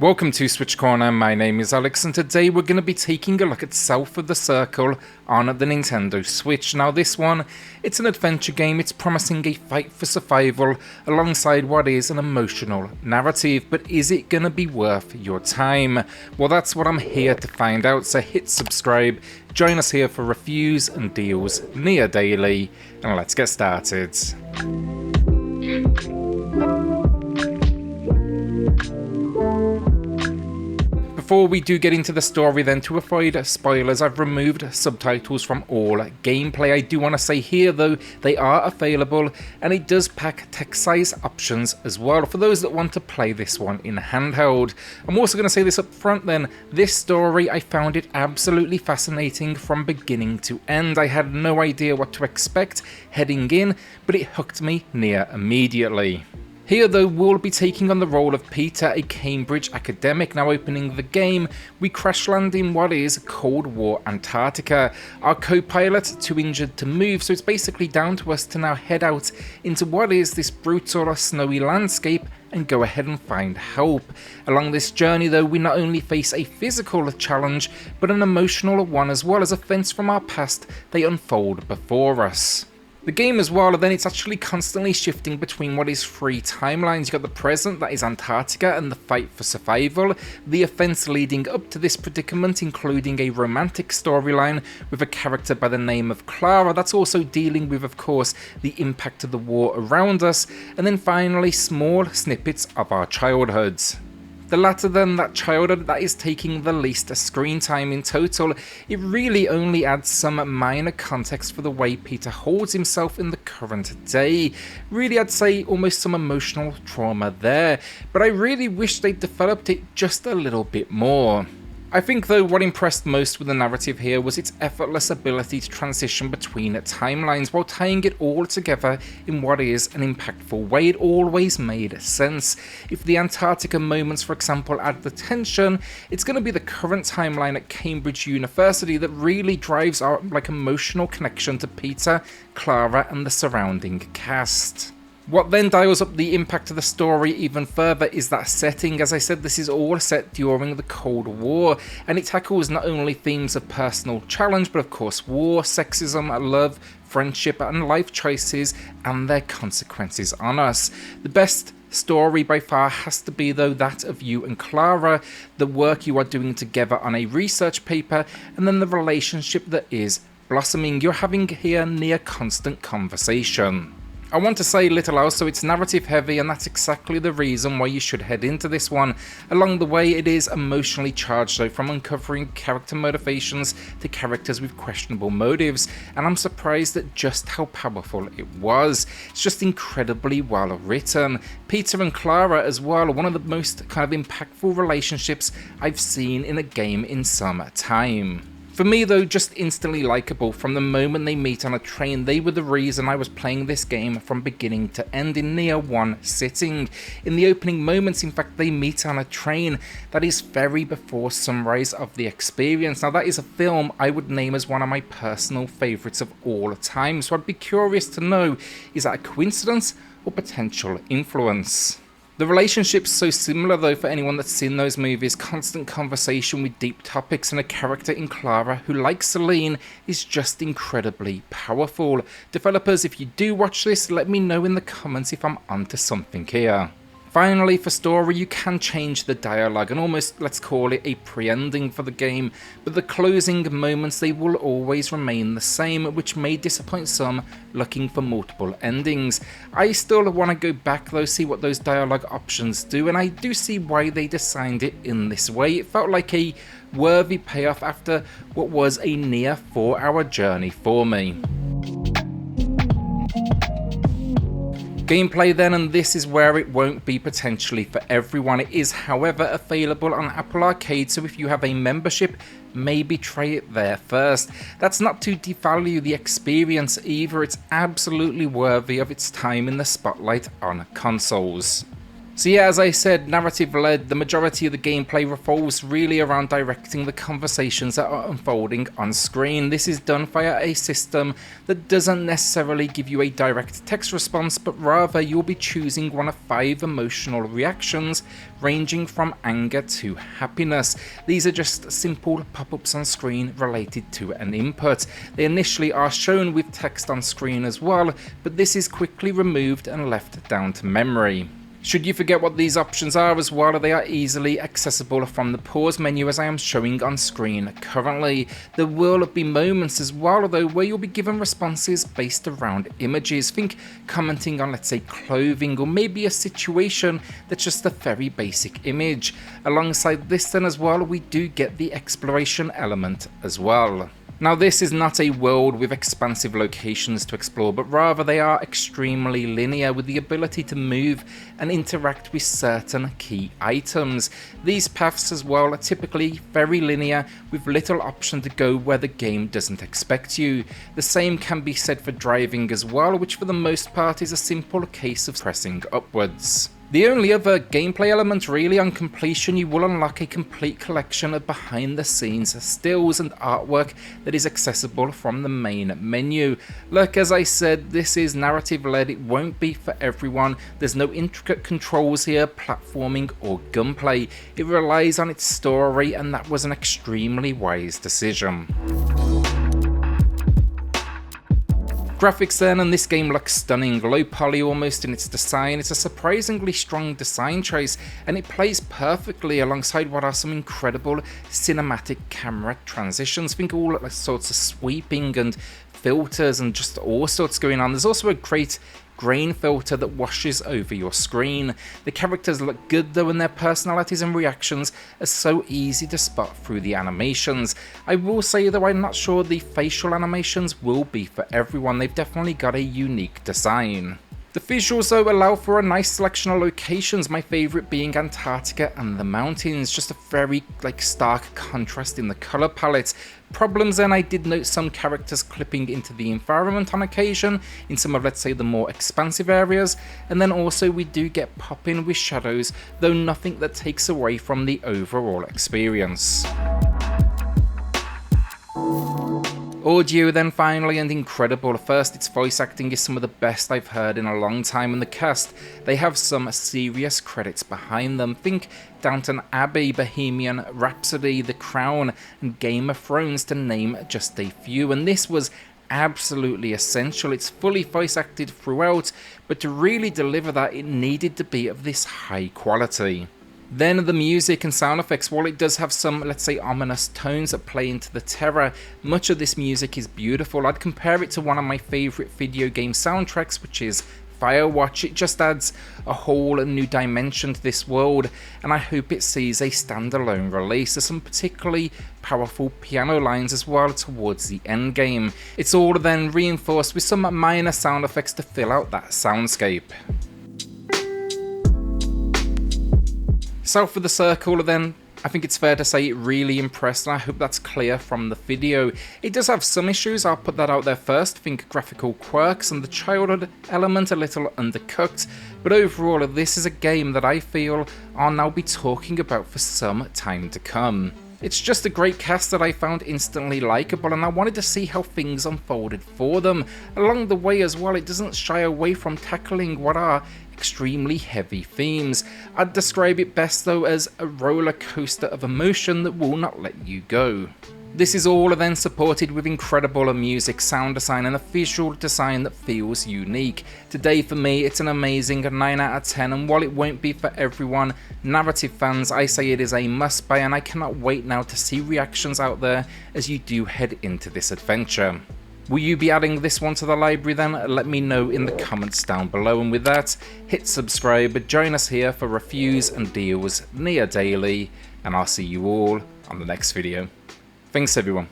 Welcome to SwitchCorner, my name is Alex and today we're going to be taking a look at South of the Circle on the Nintendo Switch. Now this one, it's an adventure game, it's promising a fight for survival alongside what is an emotional narrative, but is it going to be worth your time? Well, that's what I'm here to find out, so hit subscribe, join us here for reviews and deals near daily, and let's get started. Before we do get into the story then, to avoid spoilers, I've removed subtitles from all gameplay. I do want to say here though, they are available and it does pack text size options as well for those that want to play this one in handheld. I'm also going to say this up front then, this story I found it absolutely fascinating from beginning to end. I had no idea what to expect heading in, but it hooked me near immediately. Here though, we'll be taking on the role of Peter, a Cambridge academic. Now opening the game, we crash land in what is Cold War Antarctica. Our co-pilot too injured to move, so it's basically down to us to now head out into what is this brutal snowy landscape and go ahead and find help. Along this journey though, we not only face a physical challenge, but an emotional one as well, as events from our past, they unfold before us. The game as well, then it's actually constantly shifting between what is three timelines. You've got the present, that is Antarctica and the fight for survival, the events leading up to this predicament including a romantic storyline with a character by the name of Clara, that's also dealing with of course the impact of the war around us, and then finally small snippets of our childhoods. The latter then, that childhood, that is taking the least screen time in total. It really only adds some minor context for the way Peter holds himself in the current day. Really, I'd say almost some emotional trauma there, but I really wish they'd developed it just a little bit more. I think though what impressed most with the narrative here was its effortless ability to transition between timelines while tying it all together in what is an impactful way. It always made sense. If the Antarctica moments, for example, add the tension, it's going to be the current timeline at Cambridge University that really drives our emotional connection to Peter, Clara and the surrounding cast. What then dials up the impact of the story even further is that setting. As I said, this is all set during the Cold War, and it tackles not only themes of personal challenge, but of course war, sexism, love, friendship, and life choices and their consequences on us. The best story by far has to be though that of you and Clara, the work you are doing together on a research paper, and then the relationship that is blossoming. You're having here near constant conversation. I want to say little else, so it's narrative heavy, and that's exactly the reason why you should head into this one. Along the way, it is emotionally charged though, from uncovering character motivations to characters with questionable motives, and I'm surprised at just how powerful it was. It's just incredibly well written. Peter and Clara as well, one of the most impactful relationships I've seen in a game in some time. For me though, just instantly likeable from the moment they meet on a train. They were the reason I was playing this game from beginning to end in near one sitting. In the opening moments, in fact, they meet on a train that is very before sunrise of the experience. Now that is a film I would name as one of my personal favourites of all time, so I'd be curious to know, is that a coincidence or potential influence? The relationship's so similar though for anyone that's seen those movies, constant conversation with deep topics, and a character in Clara who, like Celine, is just incredibly powerful. Developers, if you do watch this, let me know in the comments if I'm onto something here. Finally, for story, you can change the dialogue and almost, let's call it a pre-ending for the game, but the closing moments, they will always remain the same, which may disappoint some looking for multiple endings. I still want to go back though, see what those dialogue options do, and I do see why they designed it in this way. It felt like a worthy payoff after what was a near 4-hour journey for me. Gameplay then, and this is where it won't be potentially for everyone. It is however available on Apple Arcade, so if you have a membership, maybe try it there first. That's not to devalue the experience either, it's absolutely worthy of its time in the spotlight on consoles. So yeah, as I said, narrative led, the majority of the gameplay revolves really around directing the conversations that are unfolding on screen. This is done via a system that doesn't necessarily give you a direct text response, but rather you'll be choosing one of 5 emotional reactions, ranging from anger to happiness. These are just simple pop-ups on screen related to an input. They initially are shown with text on screen as well, but this is quickly removed and left down to memory. Should you forget what these options are as well, they are easily accessible from the pause menu as I am showing on screen currently. There will be moments as well though where you'll be given responses based around images. Think commenting on, let's say, clothing, or maybe a situation that's just a very basic image. Alongside this then as well, we do get the exploration element as well. Now this is not a world with expansive locations to explore, but rather they are extremely linear with the ability to move and interact with certain key items. These paths as well are typically very linear with little option to go where the game doesn't expect you. The same can be said for driving as well, which for the most part is a simple case of pressing upwards. The only other gameplay element really on completion, you will unlock a complete collection of behind the scenes stills and artwork that is accessible from the main menu. Look, as I said, this is narrative led, it won't be for everyone. There's no intricate controls here, platforming or gunplay. It relies on its story, and that was an extremely wise decision. Graphics then, and this game looks stunning, low poly almost in its design. It's a surprisingly strong design choice, and it plays perfectly alongside what are some incredible cinematic camera transitions. Think all sorts of sweeping and filters and just all sorts going on. There's also a great grain filter that washes over your screen. The characters look good though, and their personalities and reactions are so easy to spot through the animations. I will say though, I'm not sure the facial animations will be for everyone. They've definitely got a unique design. The visuals though allow for a nice selection of locations, my favourite being Antarctica and the mountains, just a very stark contrast in the colour palette. Problems then, I did note some characters clipping into the environment on occasion in some of, let's say, the more expansive areas, and then also we do get pop-in with shadows, though nothing that takes away from the overall experience. Audio then finally, and incredible. First, its voice acting is some of the best I've heard in a long time, and the cast, they have some serious credits behind them. Think Downton Abbey, Bohemian Rhapsody, The Crown, and Game of Thrones, to name just a few, and this was absolutely essential. It's fully voice acted throughout, but to really deliver that, it needed to be of this high quality. Then the music and sound effects, while it does have some, let's say, ominous tones that play into the terror, much of this music is beautiful. I'd compare it to one of my favourite video game soundtracks, which is Firewatch. It just adds a whole new dimension to this world, and I hope it sees a standalone release. There's some particularly powerful piano lines as well towards the end game. It's all then reinforced with some minor sound effects to fill out that soundscape. South of the Circle then, I think it's fair to say it really impressed, and I hope that's clear from the video. It does have some issues, I'll put that out there first. Think graphical quirks and the childhood element a little undercooked, but overall this is a game that I feel I'll now be talking about for some time to come. It's just a great cast that I found instantly likeable, and I wanted to see how things unfolded for them. Along the way as well, it doesn't shy away from tackling what are extremely heavy themes. I'd describe it best though as a roller coaster of emotion that will not let you go. This is all then supported with incredible music, sound design, and a visual design that feels unique. Today for me, it's an amazing 9 out of 10, and while it won't be for everyone, narrative fans, I say it is a must buy, and I cannot wait now to see reactions out there as you do head into this adventure. Will you be adding this one to the library then? Let me know in the comments down below, and with that, hit subscribe, join us here for reviews and deals near daily, and I'll see you all on the next video. Thanks everyone.